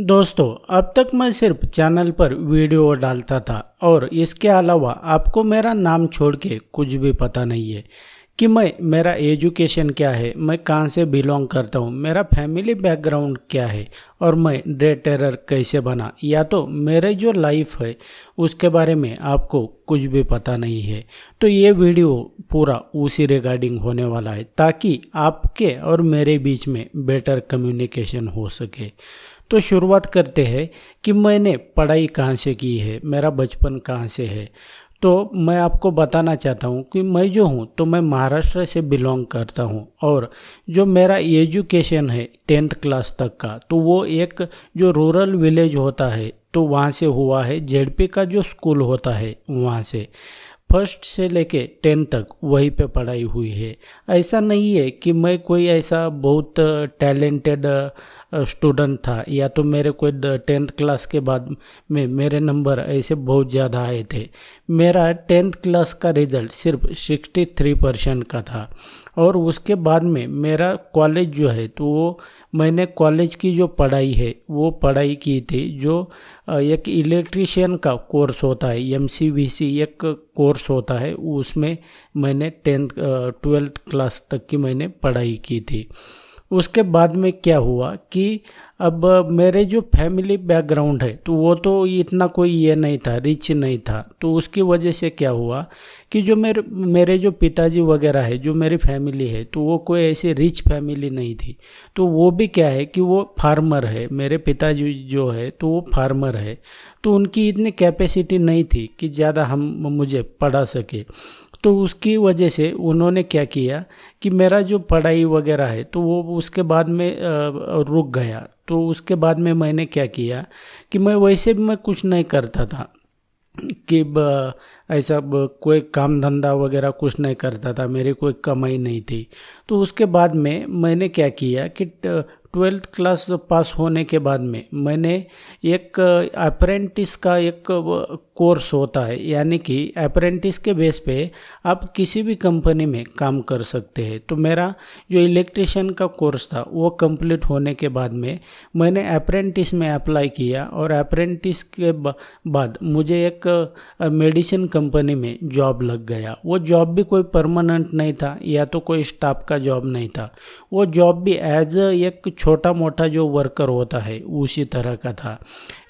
दोस्तों, अब तक मैं सिर्फ चैनल पर वीडियो डालता था और इसके अलावा आपको मेरा नाम छोड़ के कुछ भी पता नहीं है कि मेरा एजुकेशन क्या है, मैं कहाँ से बिलोंग करता हूँ, मेरा फैमिली बैकग्राउंड क्या है और मैं डे टेरर कैसे बना, या तो मेरे जो लाइफ है उसके बारे में आपको कुछ भी पता नहीं है। तो ये वीडियो पूरा उसी रिगार्डिंग होने वाला है ताकि आपके और मेरे बीच में बेटर कम्युनिकेशन हो सके। तो शुरुआत करते हैं कि मैंने पढ़ाई कहाँ से की है, मेरा बचपन कहाँ से है। तो मैं आपको बताना चाहता हूँ कि मैं जो हूँ तो मैं महाराष्ट्र से बिलोंग करता हूँ और जो मेरा एजुकेशन है 10th क्लास तक का, तो वो एक जो रूरल विलेज होता है तो वहाँ से हुआ है। जेडपी का जो स्कूल होता है वहाँ से फर्स्ट से लेके 10 तक वहीं पे पढ़ाई हुई है। ऐसा नहीं है कि मैं कोई ऐसा बहुत टैलेंटेड स्टूडेंट था या तो मेरे कोई 10th क्लास के बाद में मेरे नंबर ऐसे बहुत ज़्यादा आए थे। मेरा 10th क्लास का रिज़ल्ट सिर्फ 63% का था और उसके बाद में मेरा कॉलेज जो है तो वो मैंने कॉलेज की जो पढ़ाई है वो पढ़ाई की थी जो एक इलेक्ट्रीशियन का कोर्स होता है, MCVC एक कोर्स होता है, उसमें मैंने 12th क्लास तक की मैंने पढ़ाई की थी। उसके बाद में क्या हुआ कि अब मेरे जो फैमिली बैकग्राउंड है तो वो तो इतना कोई ये नहीं था, रिच नहीं था। तो उसकी वजह से क्या हुआ कि जो मेरे जो पिताजी वगैरह है, जो मेरी फैमिली है, तो वो कोई ऐसी रिच फैमिली नहीं थी। तो वो भी क्या है कि वो फार्मर है, मेरे पिताजी जो है तो वो फार्मर है। तो उनकी इतनी कैपेसिटी नहीं थी कि ज़्यादा मुझे पढ़ा सके। तो उसकी वजह से उन्होंने क्या किया कि मेरा जो पढ़ाई वगैरह है तो वो उसके बाद में रुक गया। तो उसके बाद में मैंने क्या किया कि मैं वैसे भी मैं कुछ नहीं करता था कि ऐसा कोई काम धंधा वगैरह कुछ नहीं करता था, मेरी कोई कमाई नहीं थी। तो उसके बाद में मैंने क्या किया कि 12th क्लास पास होने के बाद में मैंने एक अप्रेंटिस का एक कोर्स होता है, यानी कि अप्रेंटिस के बेस पे आप किसी भी कंपनी में काम कर सकते हैं। तो मेरा जो इलेक्ट्रिशियन का कोर्स था वो कंप्लीट होने के बाद में मैंने अप्रेंटिस में अप्लाई किया और अप्रेंटिस के बाद मुझे एक मेडिसिन कंपनी में जॉब लग गया। वो जॉब भी कोई परमानेंट नहीं था या तो कोई स्टाफ का जॉब नहीं था, वो जॉब भी एज एक छोटा मोटा जो वर्कर होता है उसी तरह का था।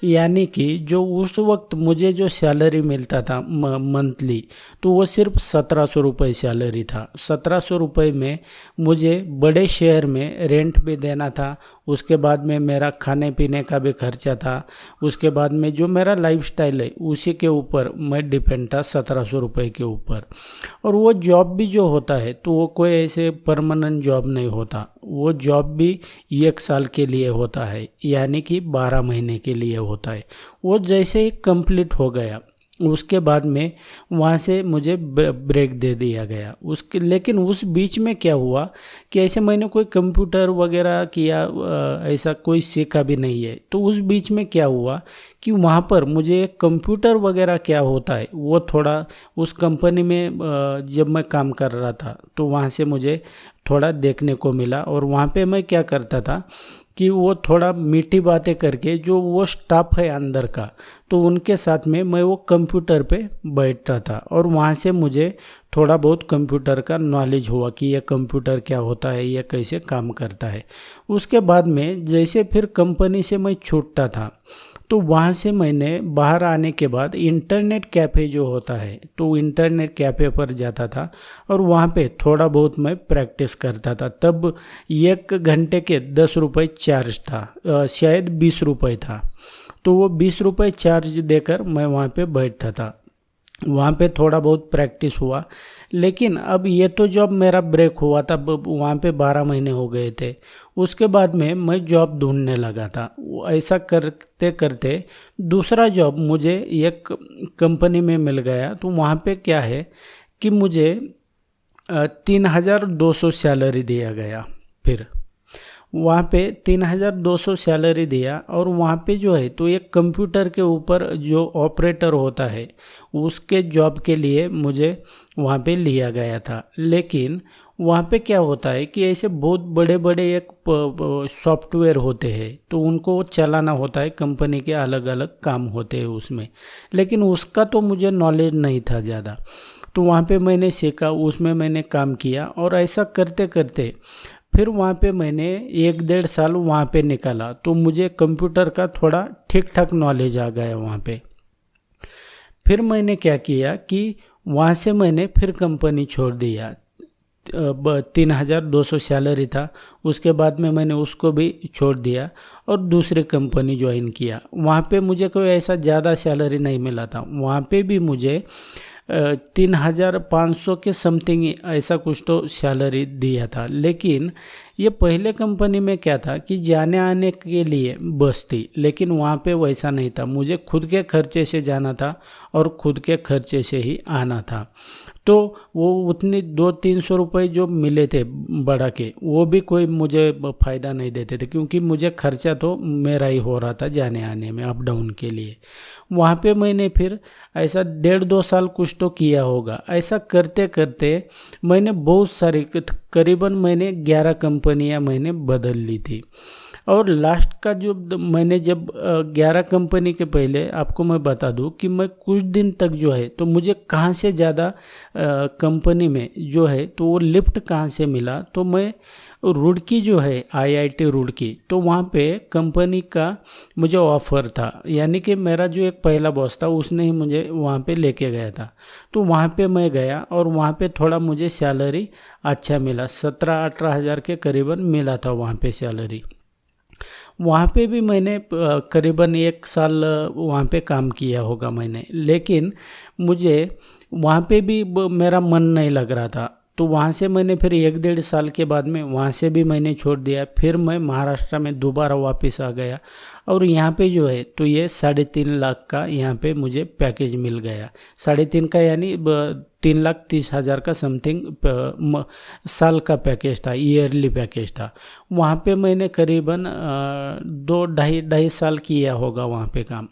यानी कि जो उस वक्त मुझे जो सैलरी मिलता था मंथली, तो वो सिर्फ 1700 रुपये सैलरी था। 1700 रुपये में मुझे बड़े शहर में रेंट भी देना था, उसके बाद में मेरा खाने पीने का भी खर्चा था, उसके बाद में जो मेरा लाइफस्टाइल है उसी के ऊपर मैं डिपेंड था 1700 रुपये के ऊपर। और वो जॉब भी जो होता है तो वो कोई ऐसे परमानेंट जॉब नहीं होता, वो जॉब भी 1 साल के लिए होता है, यानी कि 12 महीने के लिए होता है। वो जैसे ही कंप्लीट हो गया उसके बाद में वहाँ से मुझे ब्रेक दे दिया गया। उसके लेकिन उस बीच में क्या हुआ कि ऐसे मैंने कोई कंप्यूटर वगैरह किया, ऐसा कोई सीखा भी नहीं है। तो उस बीच में क्या हुआ कि वहाँ पर मुझे कंप्यूटर वगैरह क्या होता है वो थोड़ा उस कंपनी में जब मैं काम कर रहा था तो वहाँ से मुझे थोड़ा देखने को मिला। और वहाँ पे मैं क्या करता था कि वो थोड़ा मीठी बातें करके जो वो स्टाफ है अंदर का, तो उनके साथ में मैं वो कंप्यूटर पे बैठता था और वहाँ से मुझे थोड़ा बहुत कंप्यूटर का नॉलेज हुआ कि ये कंप्यूटर क्या होता है, ये कैसे काम करता है। उसके बाद में जैसे फिर कंपनी से मैं छूटता था तो वहाँ से मैंने बाहर आने के बाद इंटरनेट कैफ़े जो होता है तो इंटरनेट कैफ़े पर जाता था और वहाँ पे थोड़ा बहुत मैं प्रैक्टिस करता था। तब 1 घंटे के 10 रुपये चार्ज था, शायद 20 रुपये था। तो वो 20 रुपये चार्ज देकर मैं वहाँ पे बैठता था, वहाँ पे थोड़ा बहुत प्रैक्टिस हुआ। लेकिन अब ये तो जॉब मेरा ब्रेक हुआ था, वहाँ पे 12 महीने हो गए थे। उसके बाद में मैं जॉब ढूंढने लगा था। ऐसा करते करते दूसरा जॉब मुझे एक कंपनी में मिल गया। तो वहाँ पे क्या है कि मुझे 3200 सैलरी दिया गया। फिर वहाँ पे 3200 सैलरी दिया और वहाँ पे जो है तो एक कंप्यूटर के ऊपर जो ऑपरेटर होता है उसके जॉब के लिए मुझे वहाँ पे लिया गया था। लेकिन वहाँ पे क्या होता है कि ऐसे बहुत बड़े बड़े एक सॉफ्टवेयर होते हैं, तो उनको चलाना होता है, कंपनी के अलग अलग काम होते हैं उसमें, लेकिन उसका तो मुझे नॉलेज नहीं था ज़्यादा। तो वहाँ पे मैंने सीखा, उसमें मैंने काम किया, और ऐसा करते करते फिर वहाँ पे मैंने 1-1.5 साल वहाँ पे निकाला, तो मुझे कंप्यूटर का थोड़ा ठीक ठाक नॉलेज आ गया वहाँ पे। फिर मैंने क्या किया कि वहाँ से मैंने फिर कंपनी छोड़ दिया। 3,200 सैलरी था, उसके बाद में मैंने उसको भी छोड़ दिया और दूसरी कंपनी ज्वाइन किया। वहाँ पे मुझे कोई ऐसा ज़्यादा सैलरी नहीं मिला था, वहाँ पे भी मुझे 3,500 के समथिंग ऐसा कुछ तो सैलरी दिया था। लेकिन ये पहले कंपनी में क्या था कि जाने आने के लिए बस थी, लेकिन वहाँ पे वैसा नहीं था, मुझे खुद के खर्चे से जाना था और खुद के खर्चे से ही आना था। तो वो उतनी 200-300 रुपये जो मिले थे बढ़ा के, वो भी कोई मुझे फ़ायदा नहीं देते थे, क्योंकि मुझे खर्चा तो मेरा ही हो रहा था जाने आने में, अप डाउन के लिए। वहाँ पे मैंने फिर ऐसा 1.5-2 साल कुछ तो किया होगा। ऐसा करते करते मैंने बहुत सारी, करीबन मैंने 11 कंपनियाँ मैंने बदल ली थी। और लास्ट का जो मैंने जब 11 कंपनी के पहले आपको मैं बता दूं कि मैं कुछ दिन तक जो है, तो मुझे कहाँ से ज़्यादा कंपनी में जो है तो वो लिफ्ट कहाँ से मिला, तो मैं रुड़की जो है आईआईटी रुड़की, तो वहाँ पे कंपनी का मुझे ऑफ़र था, यानी कि मेरा जो एक पहला बॉस था उसने ही मुझे वहाँ पे लेके गया था। तो वहाँ पे मैं गया और वहाँ पे थोड़ा मुझे सैलरी अच्छा मिला, 17-18 हज़ार के करीबन मिला था वहाँ पे सैलरी। वहाँ पे भी मैंने करीबन 1 साल वहाँ पे काम किया होगा मैंने, लेकिन मुझे वहाँ पे भी मेरा मन नहीं लग रहा था। तो वहाँ से मैंने फिर 1-1.5 साल के बाद में वहाँ से भी मैंने छोड़ दिया। फिर मैं महाराष्ट्र में दोबारा वापस आ गया और यहाँ पे जो है तो ये 3.5 लाख का यहाँ पे मुझे पैकेज मिल गया। 3.5 का यानी 3,30,000 का समथिंग साल का पैकेज था, ईयरली पैकेज था। वहाँ पे मैंने करीबन 2-2.5 साल किया होगा वहाँ पे काम।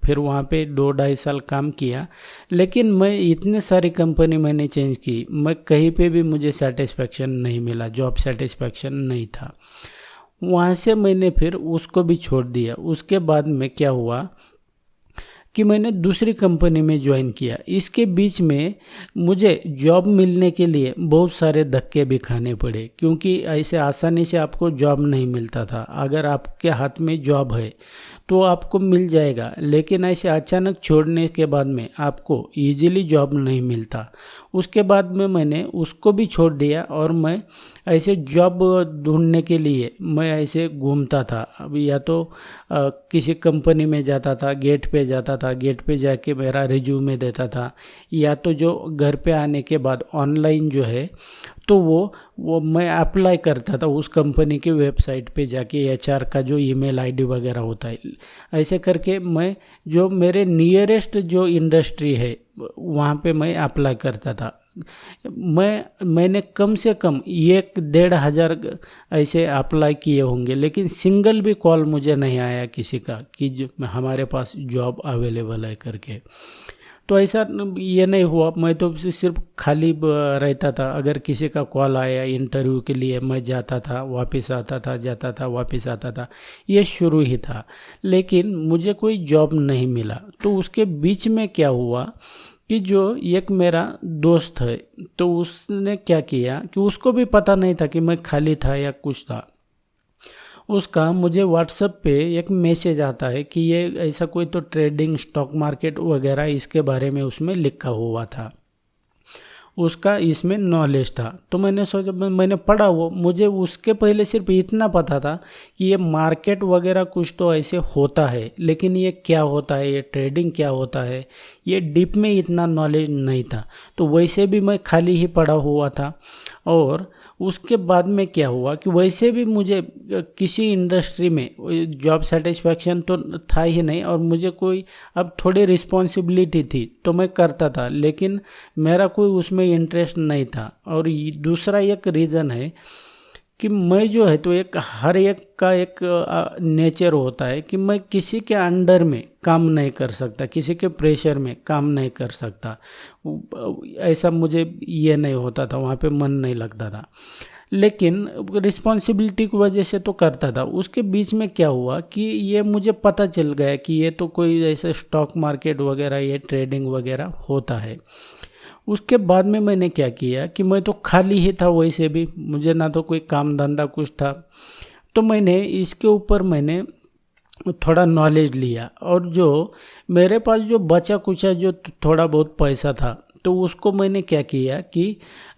फिर वहाँ पे 2-2.5 साल काम किया, लेकिन मैं इतने सारी कंपनी मैंने चेंज की, मैं कहीं पे भी मुझे सेटिस्फेक्शन नहीं मिला, जॉब सेटिस्फेक्शन नहीं था। वहाँ से मैंने फिर उसको भी छोड़ दिया। उसके बाद में क्या हुआ कि मैंने दूसरी कंपनी में ज्वाइन किया। इसके बीच में मुझे जॉब मिलने के लिए बहुत सारे धक्के भी खाने पड़े, क्योंकि ऐसे आसानी से आपको जॉब नहीं मिलता था। अगर आपके हाथ में जॉब है तो आपको मिल जाएगा, लेकिन ऐसे अचानक छोड़ने के बाद में आपको इजीली जॉब नहीं मिलता। उसके बाद में मैंने उसको भी छोड़ दिया और मैं ऐसे जॉब ढूंढने के लिए मैं ऐसे घूमता था। अब या तो किसी कंपनी में जाता था, गेट पे जाता था, गेट पे जाके मेरा रिज्यूमे देता था, या तो जो घर पे आने के बाद ऑनलाइन जो है तो वो मैं अप्लाई करता था उस कंपनी की वेबसाइट पे जाके, एचआर का जो ईमेल आईडी वगैरह होता है। ऐसे करके मैं जो मेरे नियरेस्ट जो इंडस्ट्री है वहाँ पे मैं अप्लाई करता था। मैंने कम से कम 1-1.5 हज़ार ऐसे अप्लाई किए होंगे, लेकिन सिंगल भी कॉल मुझे नहीं आया किसी का कि जो हमारे पास जॉब अवेलेबल है करके। तो ऐसा ये नहीं हुआ, मैं तो सिर्फ खाली रहता था। अगर किसी का कॉल आया इंटरव्यू के लिए, मैं जाता था वापस आता था, जाता था वापस आता था, ये शुरू ही था, लेकिन मुझे कोई जॉब नहीं मिला। तो उसके बीच में क्या हुआ कि जो एक मेरा दोस्त है, तो उसने क्या किया कि उसको भी पता नहीं था कि मैं खाली था या कुछ था। उसका मुझे व्हाट्सएप पे एक मैसेज आता है कि ये ऐसा कोई तो ट्रेडिंग, स्टॉक मार्केट वगैरह इसके बारे में उसमें लिखा हुआ था, उसका इसमें नॉलेज था। तो मैंने सोचा, मैंने पढ़ा वो, मुझे उसके पहले सिर्फ इतना पता था कि ये मार्केट वगैरह कुछ तो ऐसे होता है, लेकिन ये क्या होता है, ये ट्रेडिंग क्या होता है, ये डीप में इतना नॉलेज नहीं था। तो वैसे भी मैं खाली ही पढ़ा हुआ था। और उसके बाद में क्या हुआ कि वैसे भी मुझे किसी इंडस्ट्री में जॉब सेटिस्फैक्शन तो था ही नहीं, और मुझे कोई अब थोड़ी रिस्पॉन्सिबिलिटी थी तो मैं करता था, लेकिन मेरा कोई उसमें इंटरेस्ट नहीं था। और दूसरा एक रीज़न है कि मैं जो है तो एक हर एक का एक नेचर होता है कि मैं किसी के अंडर में काम नहीं कर सकता, किसी के प्रेशर में काम नहीं कर सकता। ऐसा मुझे ये नहीं होता था, वहाँ पे मन नहीं लगता था, लेकिन रिस्पॉन्सिबिलिटी की वजह से तो करता था। उसके बीच में क्या हुआ कि ये मुझे पता चल गया कि ये तो कोई ऐसे स्टॉक मार्केट वगैरह, ये ट्रेडिंग वगैरह होता है। उसके बाद में मैंने क्या किया कि मैं तो खाली ही था, वैसे भी मुझे ना तो कोई काम धंधा कुछ था, तो मैंने इसके ऊपर मैंने थोड़ा नॉलेज लिया, और जो मेरे पास जो बचा कुचा जो थोड़ा बहुत पैसा था, तो उसको मैंने क्या किया कि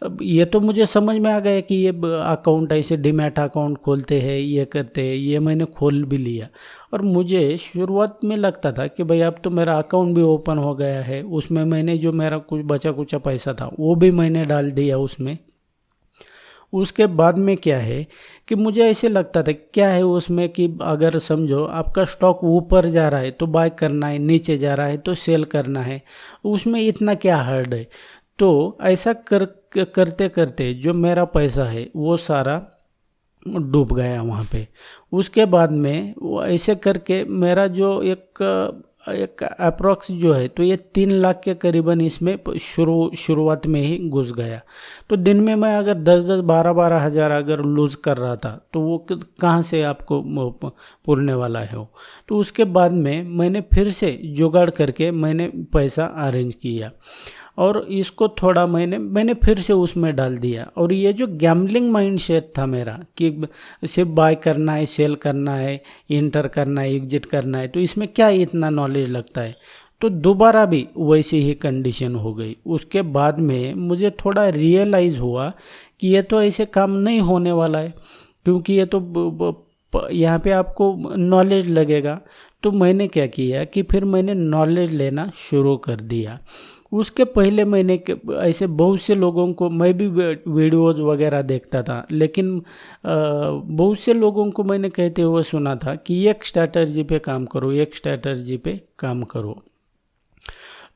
अब ये तो मुझे समझ में आ गया कि ये अकाउंट ऐसे डीमैट अकाउंट खोलते हैं, ये करते हैं, ये मैंने खोल भी लिया। और मुझे शुरुआत में लगता था कि भाई अब तो मेरा अकाउंट भी ओपन हो गया है, उसमें मैंने जो मेरा कुछ बचा कुचा पैसा था वो भी मैंने डाल दिया उसमें। उसके बाद में क्या है कि मुझे ऐसे लगता था क्या है उसमें कि अगर समझो आपका स्टॉक ऊपर जा रहा है तो बाय करना है, नीचे जा रहा है तो सेल करना है, उसमें इतना क्या हार्ड है। तो ऐसा करते करते जो मेरा पैसा है वो सारा डूब गया वहाँ पे। उसके बाद में वो ऐसे करके मेरा जो एक अप्रॉक्स जो है तो ये 3 लाख के करीबन इसमें शुरुआत में ही घुस गया। तो दिन में मैं अगर 10-10, 12-12 हज़ार अगर लूज़ कर रहा था तो वो कहाँ से आपको पूरने वाला है वो। तो उसके बाद में मैंने फिर से जुगाड़ करके मैंने पैसा अरेंज किया, और इसको थोड़ा मैंने फिर से उसमें डाल दिया। और ये जो गैम्बलिंग माइंडसेट था मेरा कि सिर्फ बाय करना है, सेल करना है, इंटर करना है, एग्जिट करना है, तो इसमें क्या इतना नॉलेज लगता है, तो दोबारा भी वैसी ही कंडीशन हो गई। उसके बाद में मुझे थोड़ा रियलाइज़ हुआ कि ये तो ऐसे काम नहीं होने वाला है, क्योंकि ये तो यहाँ पे आपको नॉलेज लगेगा। तो मैंने क्या किया कि फिर मैंने नॉलेज लेना शुरू कर दिया। उसके पहले मैंने ऐसे बहुत से लोगों को, मैं भी वीडियोज़ वगैरह देखता था, लेकिन बहुत से लोगों को मैंने कहते हुए सुना था कि एक स्ट्रैटर्जी पे काम करो, एक स्ट्रैटर्जी पे काम करो।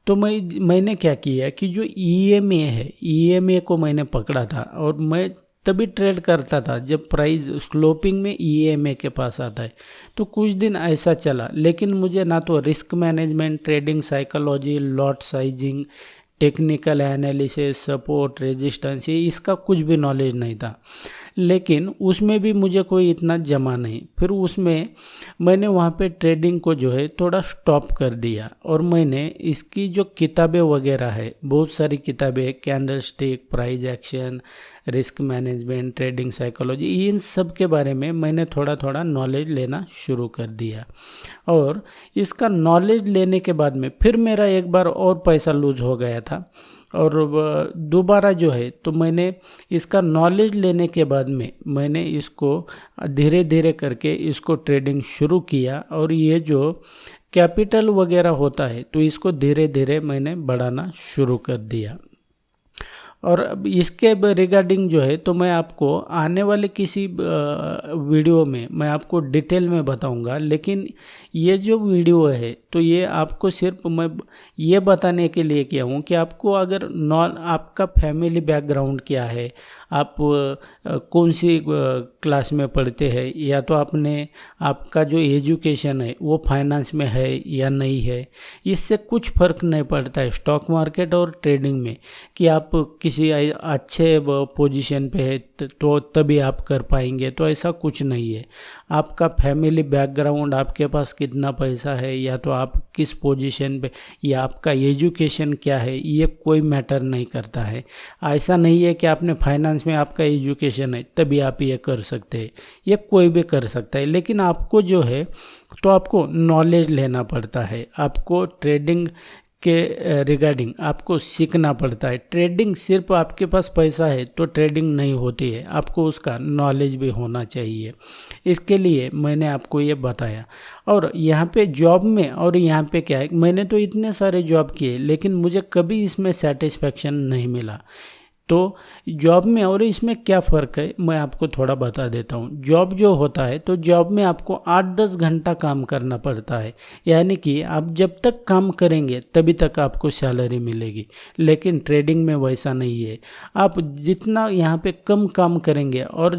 तो मैंने क्या किया कि जो EMA है, EMA को मैंने पकड़ा था, और मैं तभी ट्रेड करता था जब प्राइस स्लोपिंग में EMA के पास आता है। तो कुछ दिन ऐसा चला, लेकिन मुझे ना तो risk management, trading psychology, lot sizing, technical analysis, support, resistance, ये इसका कुछ भी नॉलेज नहीं था। लेकिन उसमें भी मुझे कोई इतना जमा नहीं। फिर उसमें मैंने वहाँ पे ट्रेडिंग को जो है थोड़ा स्टॉप कर दिया, और मैंने इसकी जो किताबें वगैरह है, बहुत सारी किताबें, candle stick, price action, risk management, trading psychology, इन सब के बारे में मैंने थोड़ा थोड़ा नॉलेज लेना शुरू कर दिया। और इसका नॉलेज लेने के बाद में फिर मेरा एक बार और पैसा लूज हो गया था, और दोबारा जो है तो मैंने इसका नॉलेज लेने के बाद में मैंने इसको धीरे धीरे करके इसको ट्रेडिंग शुरू किया, और ये जो कैपिटल वगैरह होता है तो इसको धीरे धीरे मैंने बढ़ाना शुरू कर दिया। और अब इसके रिगार्डिंग जो है तो मैं आपको आने वाले किसी वीडियो में मैं आपको डिटेल में बताऊंगा। लेकिन ये जो वीडियो है तो ये आपको सिर्फ मैं ये बताने के लिए किया हूँ कि आपको अगर आपका फैमिली बैकग्राउंड क्या है, आप कौन सी क्लास में पढ़ते हैं, या तो आपका जो एजुकेशन है वो फाइनेंस में है या नहीं है, इससे कुछ फ़र्क नहीं पड़ता है स्टॉक मार्केट और ट्रेडिंग में कि आप किसी अच्छे पोजीशन पे है तो तभी आप कर पाएंगे। तो ऐसा कुछ नहीं है। आपका फैमिली बैकग्राउंड, आपके पास कितना पैसा है, या तो आप किस पोजीशन पे, या आपका एजुकेशन क्या है, ये कोई मैटर नहीं करता है। ऐसा नहीं है कि आपने फाइनेंस में आपका एजुकेशन है तभी आप ये कर सकते हैं, ये कोई भी कर सकता है। लेकिन आपको जो है तो आपको नॉलेज लेना पड़ता है, आपको ट्रेडिंग के रिगार्डिंग आपको सीखना पड़ता है। ट्रेडिंग सिर्फ आपके पास पैसा है तो ट्रेडिंग नहीं होती है, आपको उसका नॉलेज भी होना चाहिए। इसके लिए मैंने आपको ये बताया। और यहाँ पे जॉब में, और यहाँ पे क्या है, मैंने तो इतने सारे जॉब किए लेकिन मुझे कभी इसमें सेटिस्फेक्शन नहीं मिला। तो जॉब में और इसमें क्या फ़र्क है मैं आपको थोड़ा बता देता हूँ। जॉब जो होता है तो जॉब में आपको 8-10 घंटा काम करना पड़ता है, यानी कि आप जब तक काम करेंगे तभी तक आपको सैलरी मिलेगी। लेकिन ट्रेडिंग में वैसा नहीं है, आप जितना यहाँ पे कम काम करेंगे और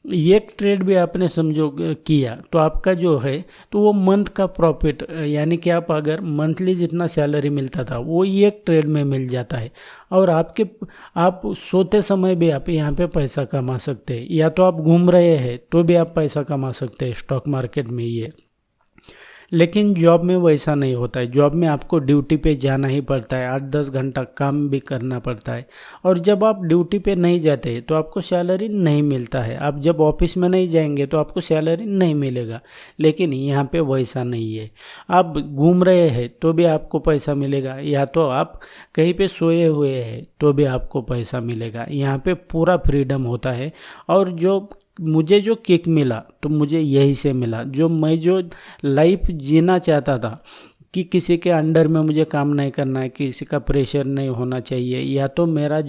एक ट्रेड भी आपने समझो किया तो आपका जो है तो वो मंथ का प्रॉफिट, यानी कि आप अगर मंथली जितना सैलरी मिलता था वो एक ट्रेड में मिल जाता है। और आप सोते समय भी आप यहाँ पे पैसा कमा सकते हैं, या तो आप घूम रहे हैं तो भी आप पैसा कमा सकते हैं स्टॉक मार्केट में ये। लेकिन जॉब में वैसा नहीं होता है। जॉब में आपको ड्यूटी पे जाना ही पड़ता है, 8-10 घंटा काम भी करना पड़ता है। और जब आप ड्यूटी पे नहीं जाते तो आपको सैलरी नहीं मिलता है। आप जब ऑफिस में नहीं जाएंगे तो आपको सैलरी नहीं मिलेगा। लेकिन यहाँ पे वैसा नहीं है, आप घूम रहे हैं तो भी आपको पैसा मिलेगा, या तो आप कहीं पे सोए हुए हैं तो भी आपको पैसा मिलेगा। यहाँ पे पूरा फ्रीडम होता है। और मुझे जो किक मिला तो मुझे यही से मिला, जो लाइफ जीना चाहता था कि किसी के अंडर में मुझे काम नहीं करना है, किसी का प्रेशर नहीं होना चाहिए, या तो मेरा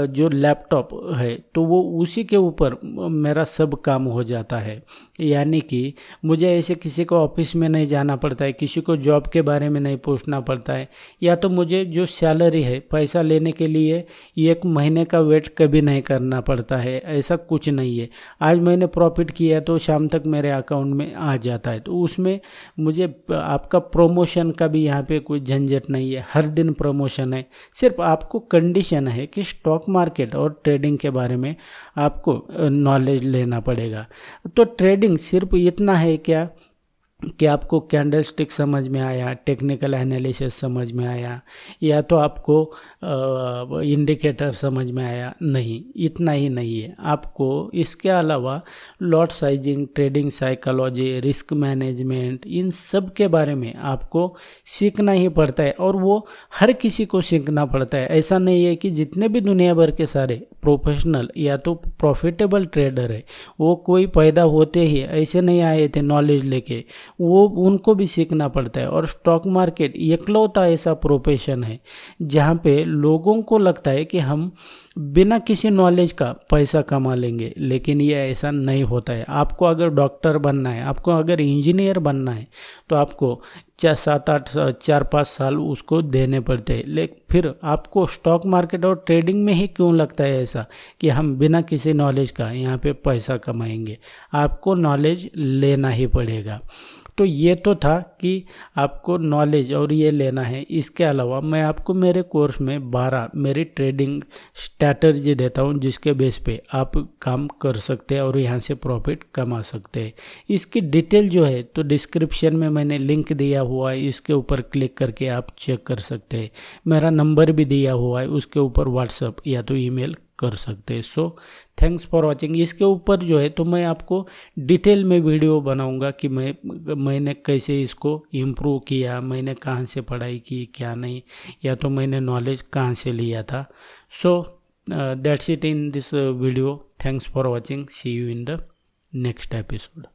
जो लैपटॉप है तो वो उसी के ऊपर मेरा सब काम हो जाता है। यानी कि मुझे ऐसे किसी को ऑफिस में नहीं जाना पड़ता है, किसी को जॉब के बारे में नहीं पूछना पड़ता है, या तो मुझे जो सैलरी है पैसा लेने के लिए 1 महीने का वेट कभी नहीं करना पड़ता है। ऐसा कुछ नहीं है, आज मैंने प्रॉफिट किया तो शाम तक मेरे अकाउंट में आ जाता है। तो उसमें मुझे आपका प्रमोशन का भी यहाँ पे कोई झंझट नहीं है, हर दिन प्रमोशन है। सिर्फ आपको कंडीशन है कि स्टॉक मार्केट और ट्रेडिंग के बारे में आपको नॉलेज लेना पड़ेगा। तो ट्रेडिंग सिर्फ इतना है क्या कि आपको कैंडलस्टिक समझ में आया, टेक्निकल एनालिसिस समझ में आया, या तो आपको इंडिकेटर समझ में आया, नहीं, इतना ही नहीं है। आपको इसके अलावा lot sizing, trading psychology, risk management, इन सब के बारे में आपको सीखना ही पड़ता है। और वो हर किसी को सीखना पड़ता है। ऐसा नहीं है कि जितने भी दुनिया भर के सारे प्रोफेशनल या तो प्रॉफिटेबल ट्रेडर है वो कोई पैदा होते ही ऐसे नहीं आए थे नॉलेज लेके, वो उनको भी सीखना पड़ता है। और स्टॉक मार्केट इकलौता ऐसा प्रोफेशन है जहाँ पे लोगों को लगता है कि हम बिना किसी नॉलेज का पैसा कमा लेंगे, लेकिन ये ऐसा नहीं होता है। आपको अगर डॉक्टर बनना है, आपको अगर इंजीनियर बनना है तो आपको 4-5 साल उसको देने पड़ते हैं। लेकिन फिर आपको स्टॉक मार्केट और ट्रेडिंग में ही क्यों लगता है ऐसा कि हम बिना किसी नॉलेज का यहाँ पे पैसा कमाएंगे? आपको नॉलेज लेना ही पड़ेगा। तो ये तो था कि आपको नॉलेज और ये लेना है। इसके अलावा मैं आपको मेरे कोर्स में 12 मेरी ट्रेडिंग स्ट्रैटेजी देता हूँ जिसके बेस पे आप काम कर सकते हैं और यहाँ से प्रॉफिट कमा सकते हैं। इसकी डिटेल जो है तो डिस्क्रिप्शन में मैंने लिंक दिया हुआ है, इसके ऊपर क्लिक करके आप चेक कर सकते हैं। मेरा नंबर भी दिया हुआ है, उसके ऊपर व्हाट्सअप या तो ईमेल कर सकते हैं। So thanks for watching. इसके ऊपर जो है तो मैं आपको डिटेल में वीडियो बनाऊंगा कि मैंने कैसे इसको इम्प्रूव किया, मैंने कहाँ से पढ़ाई की, क्या नहीं, या तो मैंने नॉलेज कहाँ से लिया था। So that's it in this video. Thanks for watching. See you in the next episode.